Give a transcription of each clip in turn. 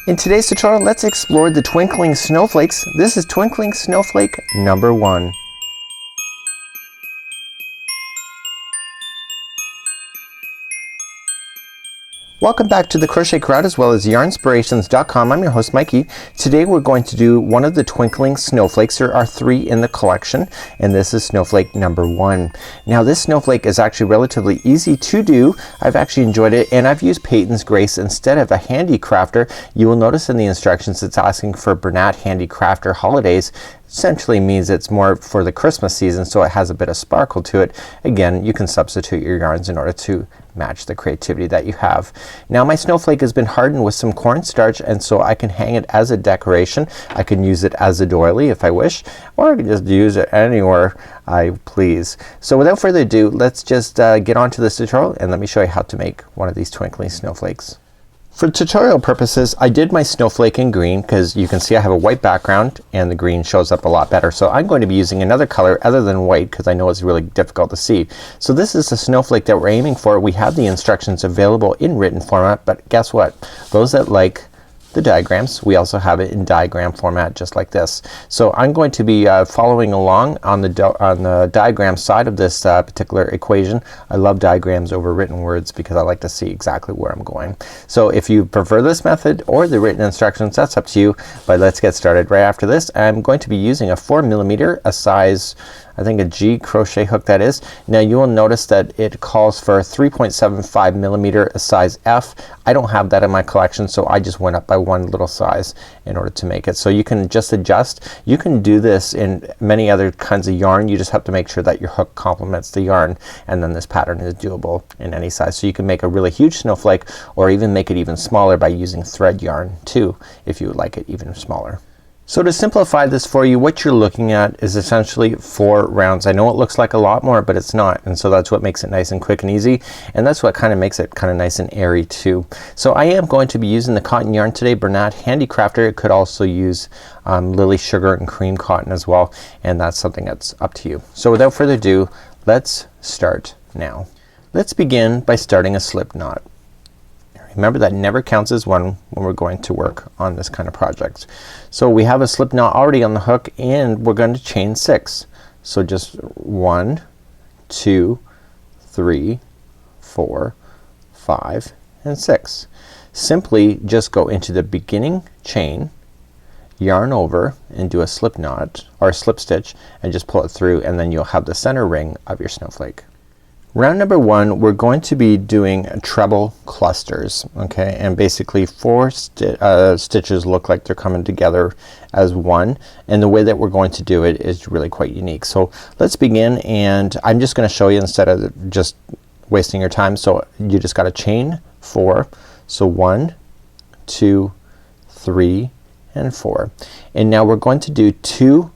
In today's tutorial, let's explore the twinkling snowflakes. This is Twinkling Snowflake number 1. Welcome back to the Crochet Crowd as well as Yarnspirations.com. I'm your host Mikey. Today we're going to do one of the twinkling snowflakes. There are 3 in the collection and this is snowflake number 1. Now this snowflake is actually relatively easy to do. I've actually enjoyed it and I've used Peyton's Grace instead of a Handy Crafter. You will notice in the instructions it's asking for Bernat Handy Crafter Holidays. Essentially means it's more for the Christmas season, so it has a bit of sparkle to it. Again, you can substitute your yarns in order to match the creativity that you have. Now my snowflake has been hardened with some cornstarch and so I can hang it as a decoration. I can use it as a doily if I wish, or I can just use it anywhere I please. So without further ado, let's just get on to this tutorial and let me show you how to make one of these twinkling snowflakes. For tutorial purposes, I did my snowflake in green because you can see I have a white background and the green shows up a lot better. So I'm going to be using another color other than white because I know it's really difficult to see. So this is the snowflake that we're aiming for. We have the instructions available in written format, but guess what? Those that like the diagrams, we also have it in diagram format just like this. So I'm going to be following along on the diagram side of this particular equation. I love diagrams over written words because I like to see exactly where I'm going. So if you prefer this method or the written instructions, that's up to you, but let's get started. Right after this I'm going to be using a 4mm, a size I think a G crochet hook that is. Now you will notice that it calls for 3.75mm, a size F. I don't have that in my collection so I just went up by one little size in order to make it. So you can just adjust. You can do this in many other kinds of yarn. You just have to make sure that your hook complements the yarn and then this pattern is doable in any size. So you can make a really huge snowflake or even make it even smaller by using thread yarn too if you would like it even smaller. So to simplify this for you, what you're looking at is essentially 4 rounds. I know it looks like a lot more, but it's not, and so that's what makes it nice and quick and easy, and that's what kind of makes it kind of nice and airy too. So I am going to be using the cotton yarn today, Bernat Handy Crafter. It could also use Lily Sugar and Cream Cotton as well, and that's something that's up to you. So without further ado, let's start now. Let's begin by starting a slip knot. Remember that never counts as one when we're going to work on this kind of project. So we have a slip knot already on the hook and we're going to chain 6. So just 1, 2, 3, 4, 5, and 6. Simply just go into the beginning chain, yarn over and do a slip knot or a slip stitch and just pull it through, and then you'll have the center ring of your snowflake. Round number 1 we're going to be doing treble clusters, okay, and basically 4 stitches look like they're coming together as one, and the way that we're going to do it is really quite unique. So let's begin, and I'm just gonna show you instead of just wasting your time. So you just got to chain 4. So 1, 2, 3, and 4, and now we're going to do 2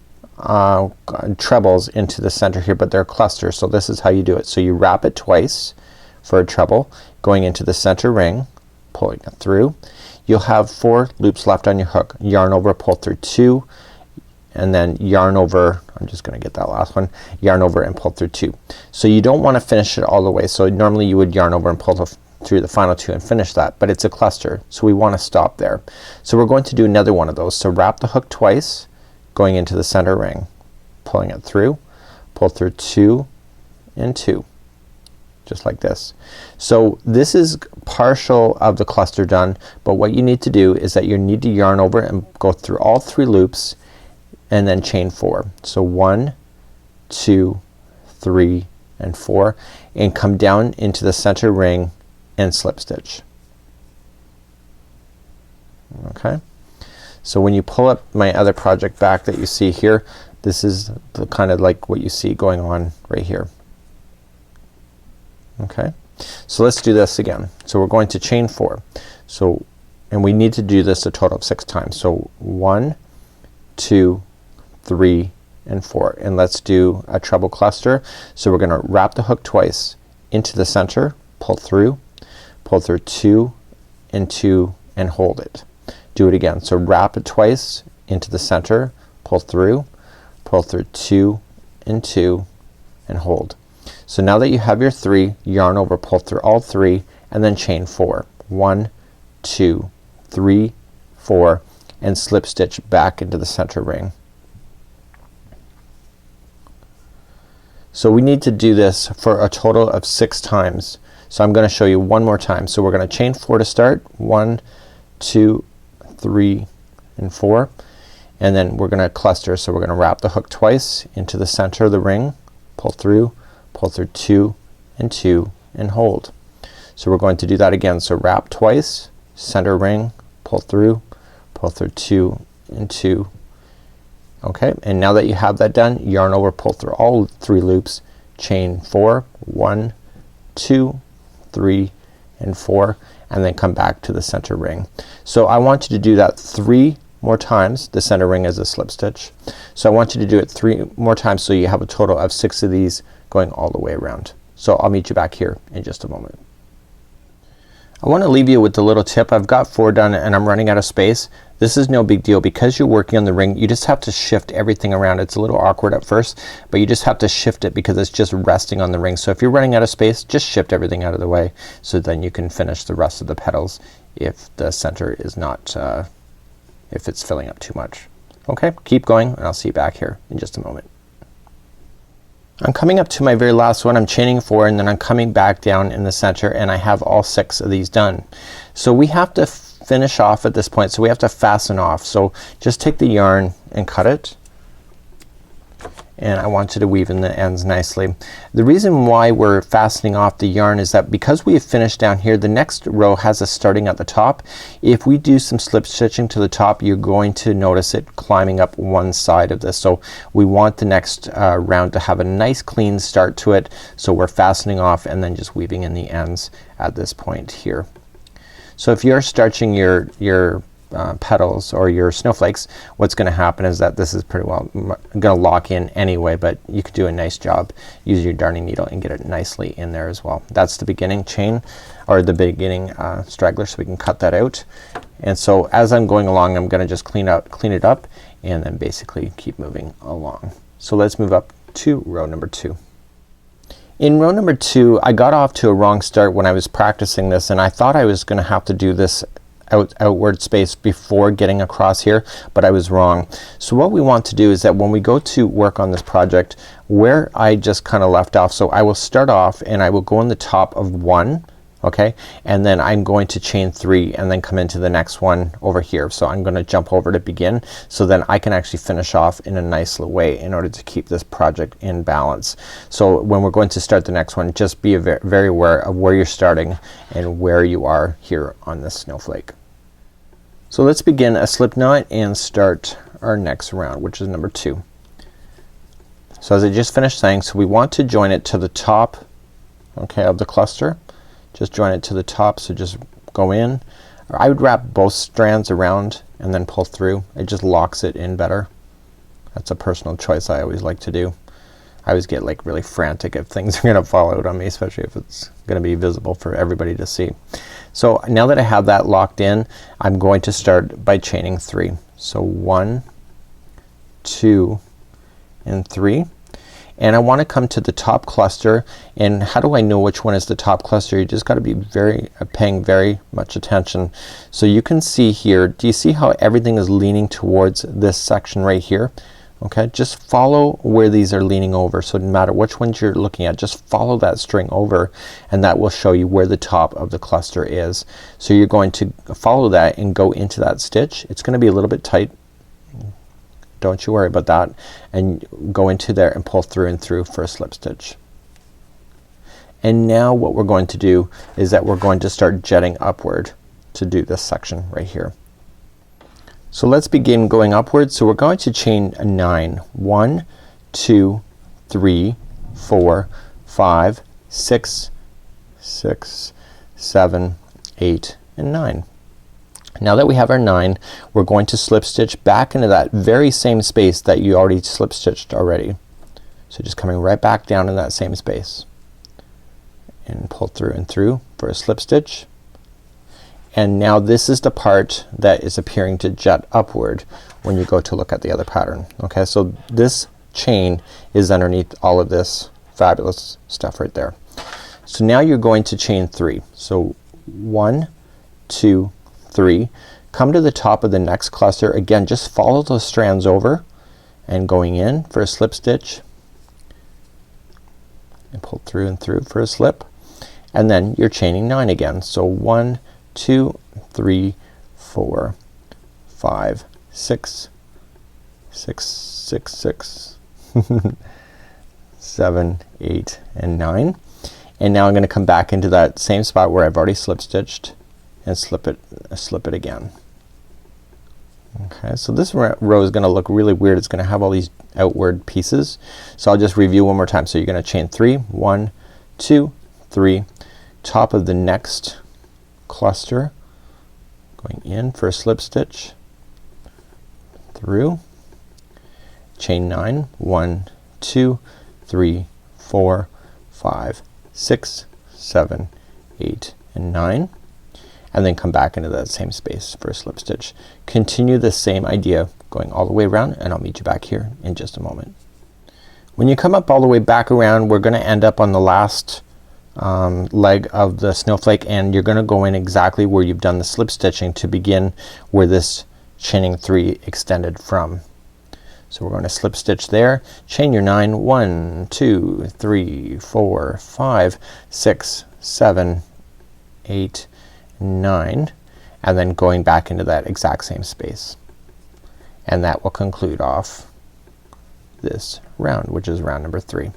trebles into the center here, but they're clusters. So this is how you do it. So you wrap it twice for a treble, going into the center ring, pulling it through. You'll have 4 loops left on your hook. Yarn over, pull through 2, and then yarn over. I'm just gonna get that last one. Yarn over and pull through 2. So you don't want to finish it all the way. So normally you would yarn over and pull through the final 2 and finish that, but it's a cluster, so we want to stop there. So we're going to do another one of those. So wrap the hook twice, going into the center ring, pulling it through, pull through 2 and 2, just like this. So this is partial of the cluster done, but what you need to do is that you need to yarn over and go through all 3 loops and then chain 4. So 1, 2, 3, and 4, and come down into the center ring and slip stitch. Okay. So when you pull up my other project back that you see here, this is the kind of like what you see going on right here. Okay, so let's do this again. So we're going to chain 4. So, and we need to do this a total of 6 times. So 1, 2, 3, and 4, and let's do a treble cluster. So we're gonna wrap the hook twice into the center, pull through 2 and 2, and hold it. Do it again. So wrap it twice into the center, pull through 2 and 2, and hold. So now that you have your 3, yarn over, pull through all 3, and then chain 4. 1, 2, 3, 4, and slip stitch back into the center ring. So we need to do this for a total of 6 times. So I'm gonna show you one more time. So we're gonna chain 4 to start. 1, 2, 3, and 4, and then we're gonna cluster. So we're gonna wrap the hook twice into the center of the ring, pull through 2 and 2, and hold. So we're going to do that again. So wrap twice, center ring, pull through 2 and 2. Okay, and now that you have that done, yarn over, pull through all 3 loops, chain 4, 1, 2, 3, and 4, and then come back to the center ring. So I want you to do that 3 more times. The center ring is a slip stitch. So I want you to do it 3 more times so you have a total of 6 of these going all the way around. So I'll meet you back here in just a moment. I want to leave you with the little tip. I've got 4 done and I'm running out of space. This is no big deal because you're working on the ring. You just have to shift everything around. It's a little awkward at first, but you just have to shift it because it's just resting on the ring. So if you're running out of space, just shift everything out of the way so then you can finish the rest of the petals if the center is not if it's filling up too much. Okay, keep going and I'll see you back here in just a moment. I'm coming up to my very last one. I'm chaining 4 and then I'm coming back down in the center and I have all 6 of these done. So we have to finish off at this point. So we have to fasten off. So just take the yarn and cut it. And I want you to weave in the ends nicely. The reason why we're fastening off the yarn is that because we have finished down here, the next row has us starting at the top. If we do some slip stitching to the top, you're going to notice it climbing up one side of this. So we want the next round to have a nice clean start to it. So we're fastening off and then just weaving in the ends at this point here. So if you're starching your petals or your snowflakes, what's gonna happen is that this is pretty well gonna lock in anyway, but you could do a nice job. Use your darning needle and get it nicely in there as well. That's the beginning chain or the beginning straggler, so we can cut that out. And so as I'm going along, I'm gonna just clean it up and then basically keep moving along. So let's move up to row number 2. In row number 2, I got off to a wrong start when I was practicing this, and I thought I was gonna have to do this outward space before getting across here, but I was wrong. So what we want to do is that when we go to work on this project where I just kinda left off, so I will start off and I will go on the top of 1, okay, and then I'm going to chain 3 and then come into the next one over here. So I'm gonna jump over to begin so then I can actually finish off in a nice little way in order to keep this project in balance. So when we're going to start the next one, just be very aware of where you're starting and where you are here on this snowflake. So let's begin a slip knot and start our next round, which is number 2. So as I just finished saying, so we want to join it to the top, okay, of the cluster. Just join it to the top, so just go in. Or I would wrap both strands around and then pull through. It just locks it in better. That's a personal choice I always like to do. I always get like really frantic if things are gonna fall out on me, especially if it's gonna be visible for everybody to see. So now that I have that locked in, I'm going to start by chaining 3. So 1, 2, and 3. And I want to come to the top cluster. And how do I know which one is the top cluster? You just got to be paying very much attention. So you can see here, do you see how everything is leaning towards this section right here? Okay, just follow where these are leaning over. So no matter which ones you're looking at, just follow that string over and that will show you where the top of the cluster is. So you're going to follow that and go into that stitch. It's gonna be a little bit tight. Don't you worry about that, and go into there and pull through and through for a slip stitch. And now what we're going to do is that we're going to start jetting upward to do this section right here. So let's begin going upward. So we're going to chain 9. 1, 2, 3, 4, 5, 6, 7, 8, and 9. Now that we have our 9, we're going to slip stitch back into that very same space that you already slip stitched already. So just coming right back down in that same space and pull through and through for a slip stitch. And now this is the part that is appearing to jet upward when you go to look at the other pattern. Okay, so this chain is underneath all of this fabulous stuff right there. So now you're going to chain 3. So 1, 2, 3, come to the top of the next cluster. Again, just follow those strands over and going in for a slip stitch and pull through and through for a slip, and then you're chaining 9 again. So 1 2 3 4 5 6 6 6 6 7 8 and 9. And now I'm gonna come back into that same spot where I've already slip stitched and slip it again. Okay, so this row is gonna look really weird. It's gonna have all these outward pieces. So I'll just review one more time. So you're gonna chain 3, 1 2 3, top of the next cluster, going in for a slip stitch, through, chain 9, 1 2 3 4 5 6 7 8 and 9, and then come back into that same space for a slip stitch. Continue the same idea going all the way around, and I'll meet you back here in just a moment. When you come up all the way back around, we're gonna end up on the last leg of the snowflake, and you're gonna go in exactly where you've done the slip stitching to begin where this chaining 3 extended from. So we're going to slip stitch there, chain your 9, 1 2 3 4 5 6 7 8 9, and then going back into that exact same space, and that will conclude off this round, which is round number 3.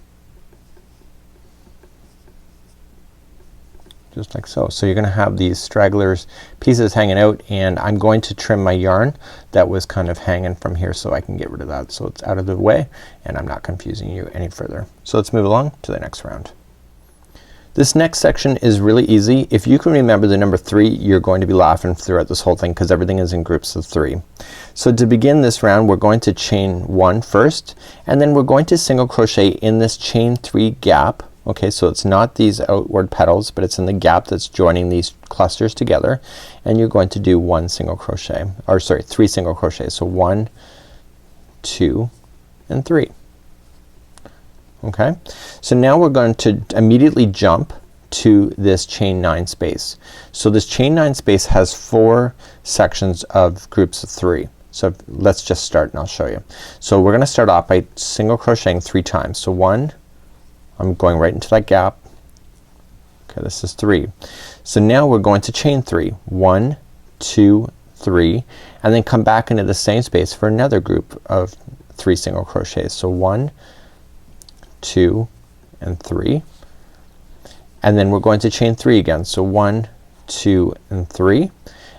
Just like so. So you're gonna have these stragglers pieces hanging out, and I'm going to trim my yarn that was kind of hanging from here so I can get rid of that, so it's out of the way and I'm not confusing you any further. So let's move along to the next round. This next section is really easy. If you can remember the number 3, you're going to be laughing throughout this whole thing because everything is in groups of 3. So to begin this round, we're going to chain 1 first, and then we're going to single crochet in this chain 3 gap. Okay, so it's not these outward petals, but it's in the gap that's joining these clusters together, and you're going to do 1 single crochet, or sorry, 3 single crochets. So 1 2 and 3. Okay, so now we're going to immediately jump to this chain 9 space. So this chain 9 space has 4 sections of groups of 3. So let's just start and I'll show you. So we're gonna start off by single crocheting 3 times. So 1, I'm going right into that gap. Okay, this is 3. So now we're going to chain 3, 1 2 3, and then come back into the same space for another group of 3 single crochets. So 1 2 and 3, and then we're going to chain 3 again. So 1 2 and 3,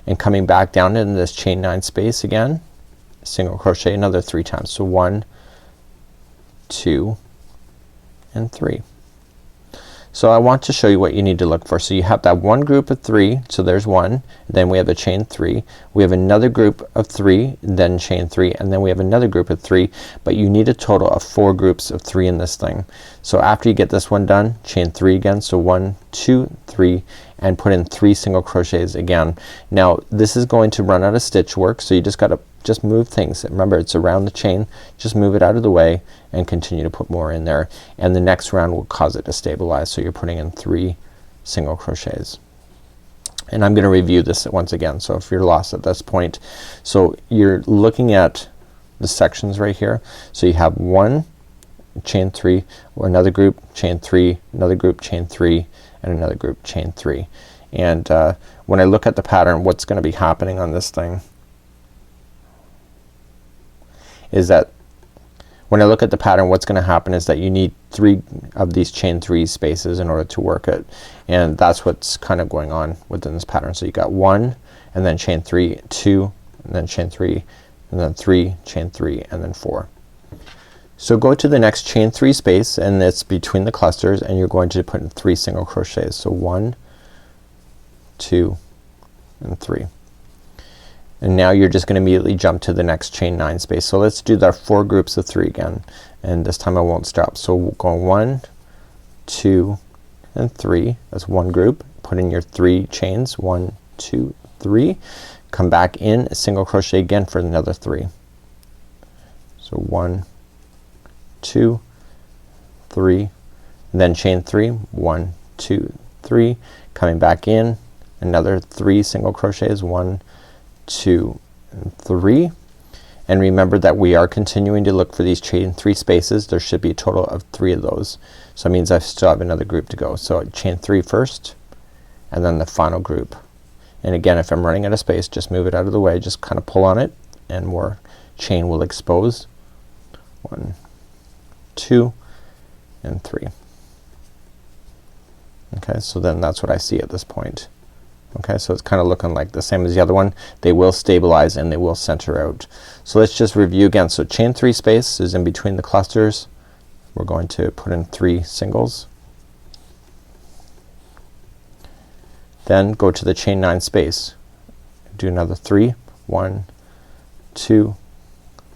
and coming back down in this chain 9 space again, single crochet another 3 times. So 1 2 and 3. So I want to show you what you need to look for. So you have that one group of 3, so there's 1, then we have a chain 3, we have another group of 3, then chain 3, and then we have another group of 3, but you need a total of 4 groups of 3 in this thing. So after you get this one done, chain 3 again. So 1 2 3, and put in 3 single crochets again. Now this is going to run out of stitch work, so you just gotta move things. Remember, it's around the chain, just move it out of the way and continue to put more in there, and the next round will cause it to stabilize. So you're putting in 3 single crochets, and I'm gonna review this once again, so if you're lost at this point. So you're looking at the sections right here. So you have 1 chain 3, or another group chain 3, another group chain 3, and another group chain 3, and when I look at the pattern, what's gonna be happening on this thing is that when I look at the pattern, what's gonna happen is that you need 3 of these chain 3 spaces in order to work it, and that's what's kind of going on within this pattern. So you got 1 and then chain 3, 2 and then chain 3 and then 3, chain 3 and then 4. So go to the next chain 3 space, and it's between the clusters, and you're going to put in 3 single crochets. So 1 2 and 3. And now you're just gonna immediately jump to the next chain 9 space. So let's do the 4 groups of 3 again, and this time I won't stop. So we'll go 1 2 and 3, that's one group. Put in your 3 chains, 1 2 3, come back in a single crochet again for another 3. So 1 2 3, and then chain 3, 1 2 3, coming back in another 3 single crochets, 1 2 and 3. And remember that we are continuing to look for these chain 3 spaces. There should be a total of 3 of those. So it means I still have another group to go. So chain 3 first and then the final group. And again, if I'm running out of space, just move it out of the way, just kind of pull on it and more chain will expose. 1, 2 and 3. Okay, so then that's what I see at this point. Okay, so it's kind of looking like the same as the other one. They will stabilize and they will center out. So let's just review again. So chain 3 space is in between the clusters. We're going to put in 3 singles. Then go to the chain 9 space. Do another 3. 1, 2,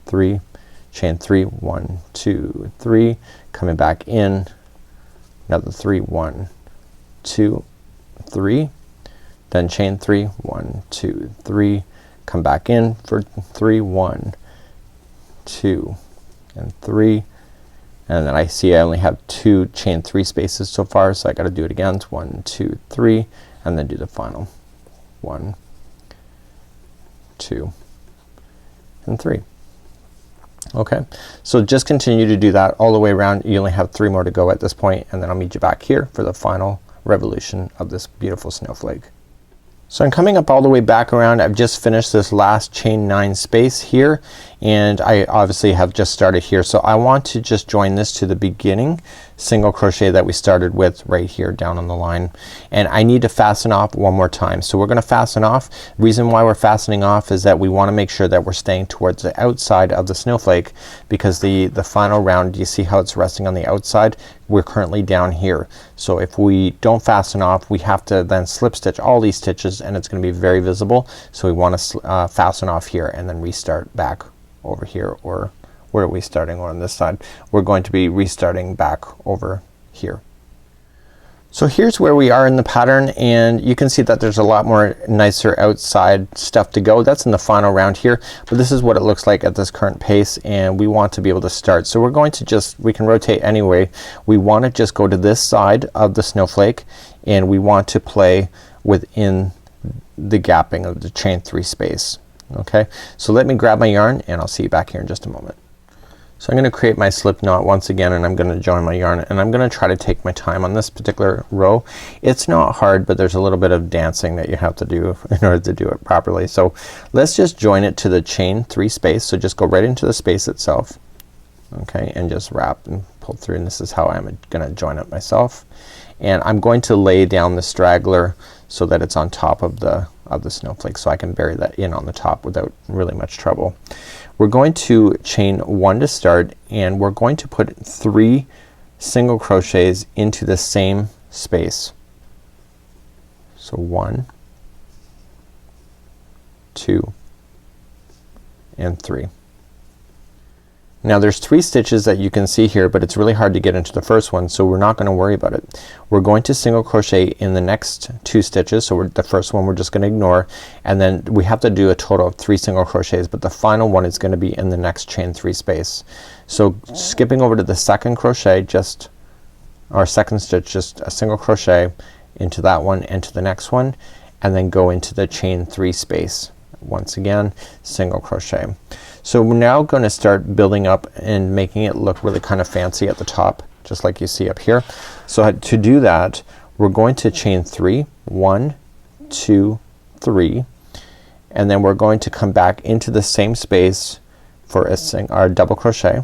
3. Chain 3. 1, 2, 3. Coming back in. Another 3. 1, 2, 3. Then chain 3. 1, 2, 3. Come back in for 3. 1, 2 and 3. And then I see I only have 2 chain 3 spaces so far, so I gotta do it again. It's 1, 2, 3 and then do the final 1, 2 and 3. Okay, so just continue to do that all the way around. You only have 3 more to go at this point, and then I'll meet you back here for the final revolution of this beautiful snowflake. So I'm coming up all the way back around. I've just finished this last chain 9 space here, and I obviously have just started here. So I want to just join this to the beginning single crochet that we started with right here down on the line, and I need to fasten off one more time. So we're gonna fasten off. Reason why we're fastening off is that we want to make sure that we're staying towards the outside of the snowflake, because the final round, you see how it's resting on the outside? We're currently down here. So if we don't fasten off, we have to then slip stitch all these stitches and it's gonna be very visible. So we want to fasten off here and then restart back over here, or where are we starting on this side? We're going to be restarting back over here. So here's where we are in the pattern, and you can see that there's a lot more nicer outside stuff to go. That's in the final round here, but this is what it looks like at this current pace, and we want to be able to start. So we're going to just, we can rotate anyway. We want to just go to this side of the snowflake, and we want to play within the gapping of the chain 3 space. Okay, so let me grab my yarn and I'll see you back here in just a moment. So I'm gonna create my slip knot once again, and I'm gonna join my yarn, and I'm gonna try to take my time on this particular row. It's not hard, but there's a little bit of dancing that you have to do in order to do it properly. So let's just join it to the chain 3 space. So just go right into the space itself, okay, and just wrap and pull through, and this is how I'm gonna join it myself. And I'm going to lay down the straggler so that it's on top of the snowflake, so I can bury that in on the top without really much trouble. We're going to chain 1 to start, and we're going to put 3 single crochets into the same space. So 1, 2 and 3. Now there's 3 stitches that you can see here, but it's really hard to get into the first one, so we're not gonna worry about it. We're going to single crochet in the next 2 stitches. So the first one we're just gonna ignore, and then we have to do a total of 3 single crochets, but the final one is gonna be in the next chain 3 space. So skipping over to the second crochet, just our second stitch, just a single crochet into that one and to the next one, and then go into the chain 3 space. Once again, single crochet. So we're now gonna start building up and making it look really kind of fancy at the top, just like you see up here. So to do that, we're going to chain 3, 1, 2, 3, and then we're going to come back into the same space for our double crochet,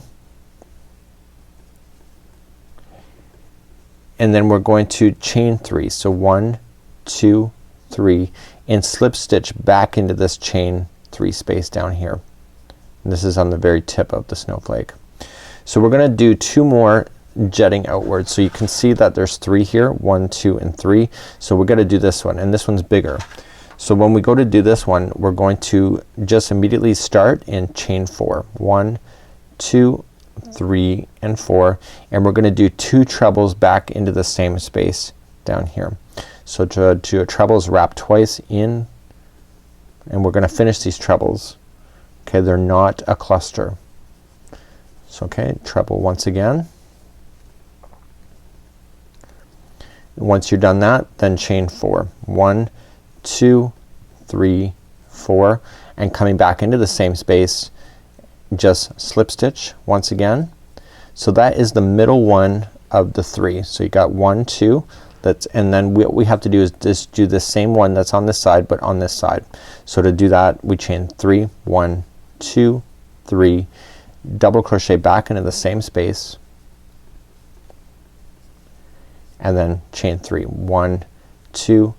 and then we're going to chain 3. So 1, 2, 3, and slip stitch back into this chain 3 space down here. And this is on the very tip of the snowflake. So we're gonna do 2 more jetting outwards. So you can see that there's 3 here, 1, 2 and 3. So we're gonna do this one, and this one's bigger. So when we go to do this one, we're going to just immediately start and chain 4. 1, 2, 3 and 4, and we're gonna do 2 trebles back into the same space down here. So to do a trebles, wrap twice in, and we're gonna finish these trebles. Okay, they're not a cluster. So okay, treble once again. Once you're done that, then chain 4. 1, 2, 3, 4, and coming back into the same space just slip stitch once again. So that is the middle one of the 3. So you got 1, 2, that's, and then what we have to do is just do the same one that's on this side but on this side. So to do that we chain 3, 1, 2, 3, double crochet back into the same space, and then chain 3, 1, 2,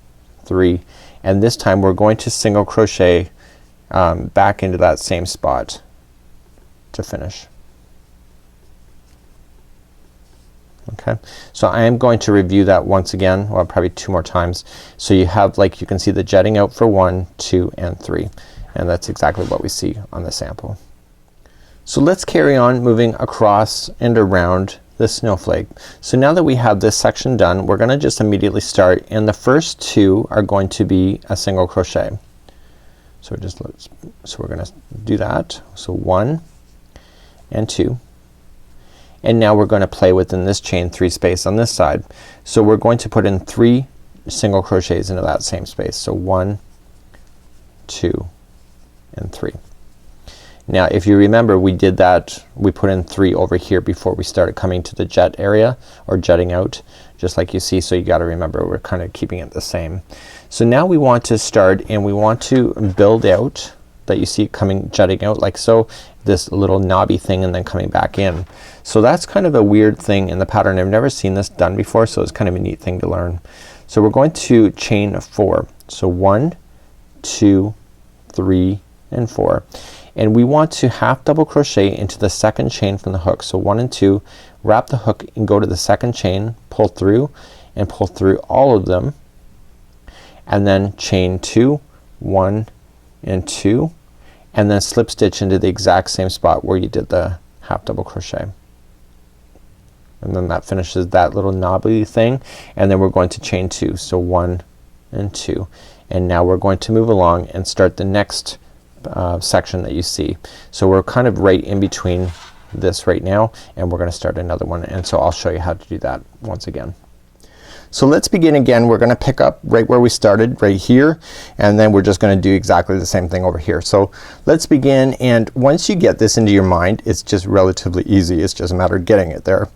3, and this time we're going to single crochet back into that same spot to finish. Okay, so I am going to review that once again, well probably 2 more times. So you have, like you can see, the jetting out for 1, 2, and 3, and that's exactly what we see on the sample. So let's carry on moving across and around the snowflake. So now that we have this section done, we're gonna just immediately start, and the first 2 are going to be a single crochet. So we're gonna do that. So 1 and 2, and now we're gonna play within this chain 3 space on this side. So we're going to put in 3 single crochets into that same space. So 1, 2, and 3. Now if you remember, we did that, we put in 3 over here before we started coming to the jet area, or jetting out, just like you see. So you gotta remember we're kind of keeping it the same. So now we want to start, and we want to build out that you see coming, jutting out like so, this little knobby thing, and then coming back in. So that's kind of a weird thing in the pattern. I've never seen this done before, so it's kind of a neat thing to learn. So we're going to chain 4. So 1, 2, 3, and 4, and we want to half double crochet into the second chain from the hook. So 1 and 2, wrap the hook and go to the second chain, pull through, and pull through all of them, and then chain 2, 1 and 2, and then slip stitch into the exact same spot where you did the half double crochet, and then that finishes that little knobbly thing. And then we're going to chain 2. So 1 and 2, and now we're going to move along and start the next section that you see. So we're kind of right in between this right now, and we're gonna start another one, and so I'll show you how to do that once again. So let's begin again. We're gonna pick up right where we started, right here, and then we're just gonna do exactly the same thing over here. So let's begin, and once you get this into your mind, it's just relatively easy. It's just a matter of getting it there.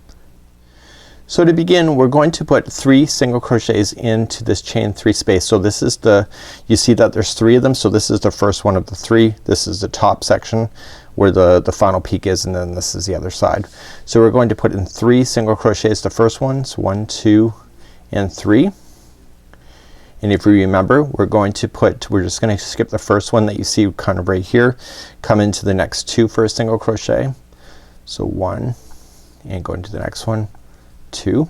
So to begin, we're going to put 3 single crochets into this chain 3 space. So this is the, you see that there's 3 of them, so this is the first one of the 3. This is the top section where the final peak is, and then this is the other side. So we're going to put in 3 single crochets, the first ones, 1, 2, and 3. And if you remember, we're going to put, we're just gonna skip the first one that you see kind of right here, come into the next 2 for a single crochet. So 1, and go into the next one, 2,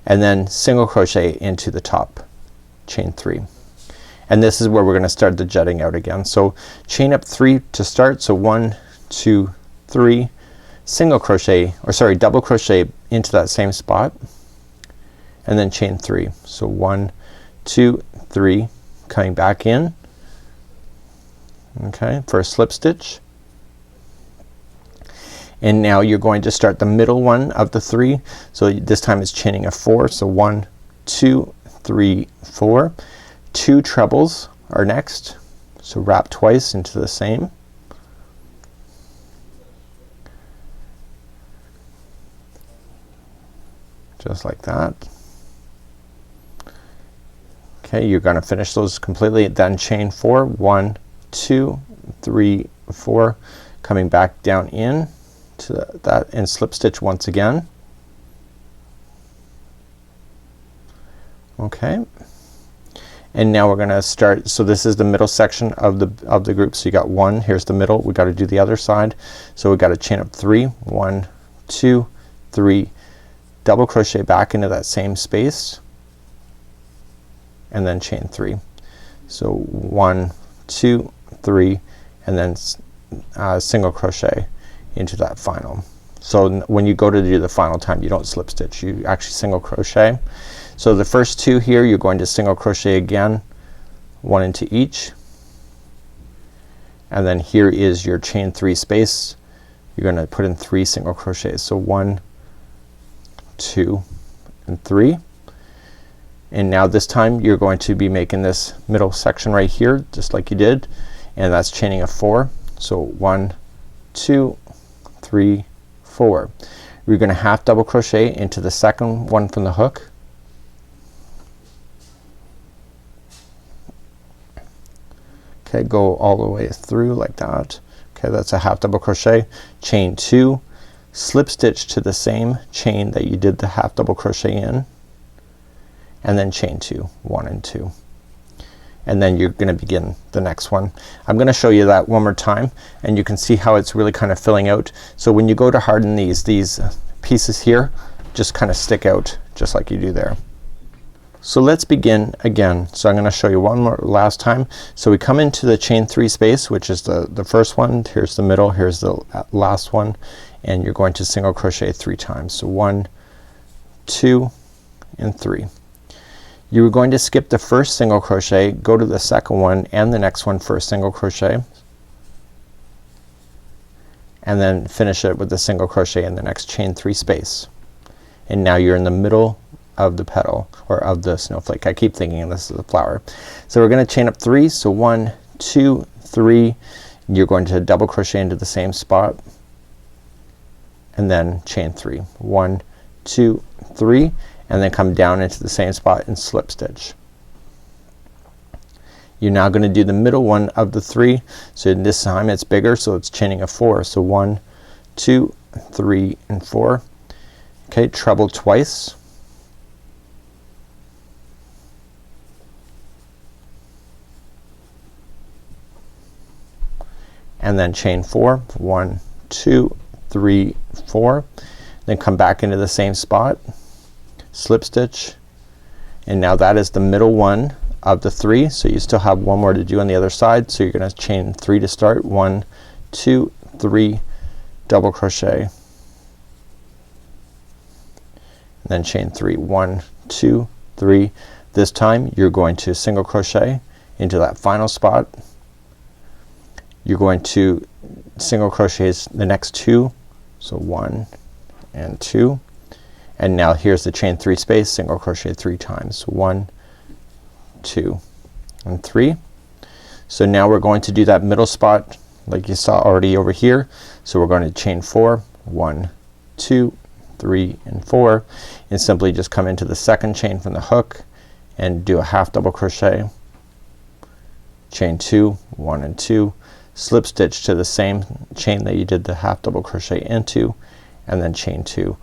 and then single crochet into the top, chain 3. And this is where we're gonna start the jutting out again. So chain up 3 to start. So 1, 2, 3, single crochet, or sorry, double crochet into that same spot, and then chain 3. So 1, 2, 3, coming back in, okay, for a slip stitch. And now you're going to start the middle one of the 3. So this time it's chaining a 4. So 1, 2, 3, 4. 2 trebles are next. So wrap twice into the same. Just like that. Okay, you're gonna finish those completely, then chain 4. 1, 2, 3, 4, coming back down in to that, and slip stitch once again. Okay, and now we're gonna start, so this is the middle section of the group. So you got 1, here's the middle, we gotta do the other side. So we gotta chain up 3, 1, 2, 3, double crochet back into that same space, and then chain 3. So 1, 2, 3, and then single crochet into that final. So when you go to do the final time, you don't slip stitch, you actually single crochet. So the first 2 here, you're going to single crochet again, 1 into each, and then here is your chain 3 space. You're gonna put in 3 single crochets. So 1, 2, and 3. And now this time you're going to be making this middle section right here, just like you did, and that's chaining a 4. So 1, 2, 3, 4. We're gonna half double crochet into the second one from the hook. Okay, go all the way through like that. Okay, that's a half double crochet, chain 2, slip stitch to the same chain that you did the half double crochet in, and then chain 2, 1 and 2. And then you're gonna begin the next one. I'm gonna show you that one more time, and you can see how it's really kind of filling out. So when you go to harden these pieces here just kind of stick out just like you do there. So let's begin again. So I'm gonna show you one more last time. So we come into the chain 3 space, which is the first one. Here's the middle, here's the last one, and you're going to single crochet 3 times. So 1, 2 and 3. You are going to skip the first single crochet, go to the second one and the next one for a single crochet, and then finish it with a single crochet in the next chain 3 space. And now you're in the middle of the petal or of the snowflake. I keep thinking this is a flower. So we're gonna chain up 3. So 1, 2, 3. You're going to double crochet into the same spot and then chain 3. 1, 2, 3, and then come down into the same spot and slip stitch. You're now gonna do the middle one of the 3. So this time it's bigger, so it's chaining a 4. So 1, 2, 3 and 4. Okay, treble twice. And then chain 4. 1, 2, 3, 4. Then come back into the same spot, slip stitch, and now that is the middle one of the 3. So you still have one more to do on the other side. So you're gonna chain 3 to start. 1, 2, 3, double crochet, and then chain 3. 1, 2, 3. This time you're going to single crochet into that final spot. You're going to single crochet the next 2. So 1 and 2. And now here's the chain 3 space, single crochet 3 times. 1, 2 and 3. So now we're going to do that middle spot like you saw already over here. So we're going to chain 4. 1, 2, 3 and 4, and simply just come into the second chain from the hook and do a half double crochet, chain 2, 1 and 2, slip stitch to the same chain that you did the half double crochet into, and then chain 2,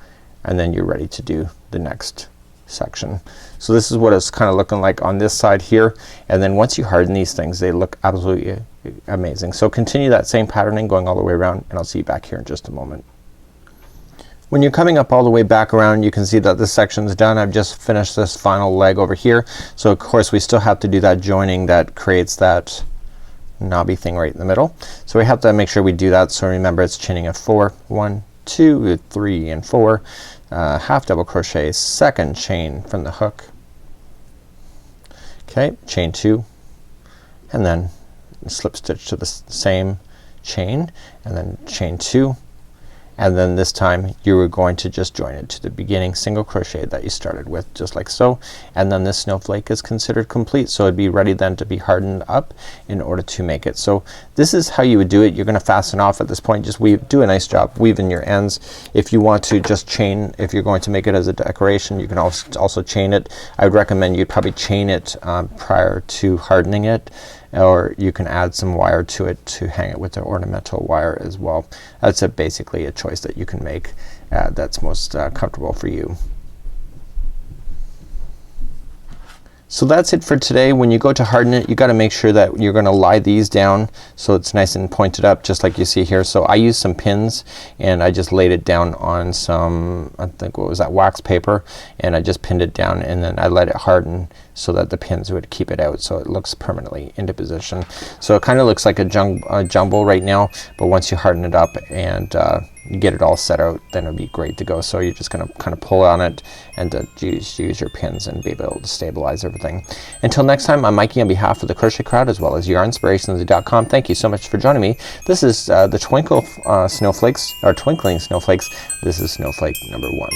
and then you're ready to do the next section. So this is what it's kind of looking like on this side here, and then once you harden these things they look absolutely amazing. So continue that same patterning going all the way around, and I'll see you back here in just a moment. When you're coming up all the way back around, you can see that this section's done. I've just finished this final leg over here. So of course we still have to do that joining that creates that knobby thing right in the middle. So we have to make sure we do that. So remember it's chaining a 4. 1, 2, 3 and 4. Half double crochet, second chain from the hook. Okay, chain 2, and then slip stitch to the same chain, and then chain 2, and then this time you are going to just join it to the beginning single crochet that you started with, just like so, and then this snowflake is considered complete. So it'd be ready then to be hardened up in order to make it. So this is how you would do it. You're gonna fasten off at this point. Just do a nice job weaving your ends. If you want to just chain, if you're going to make it as a decoration, you can also chain it. I would recommend you probably chain it prior to hardening it, or you can add some wire to it to hang it with the ornamental wire as well. That's basically a choice that you can make that's most comfortable for you. So that's it for today. When you go to harden it, you gotta make sure that you're gonna lie these down so it's nice and pointed up just like you see here. So I used some pins and I just laid it down on some, I think what was that, wax paper, and I just pinned it down and then I let it harden so that the pins would keep it out so it looks permanently into position. So it kinda looks like a jumble right now, but once you harden it up and you get it all set out, then it'll be great to go. So you're just gonna kind of pull on it and use your pins and be able to stabilize everything. Until next time, I'm Mikey on behalf of the Crochet Crowd as well as Yarnspirations.com. Thank you so much for joining me. This is the Twinkling Snowflakes. This is snowflake number 1.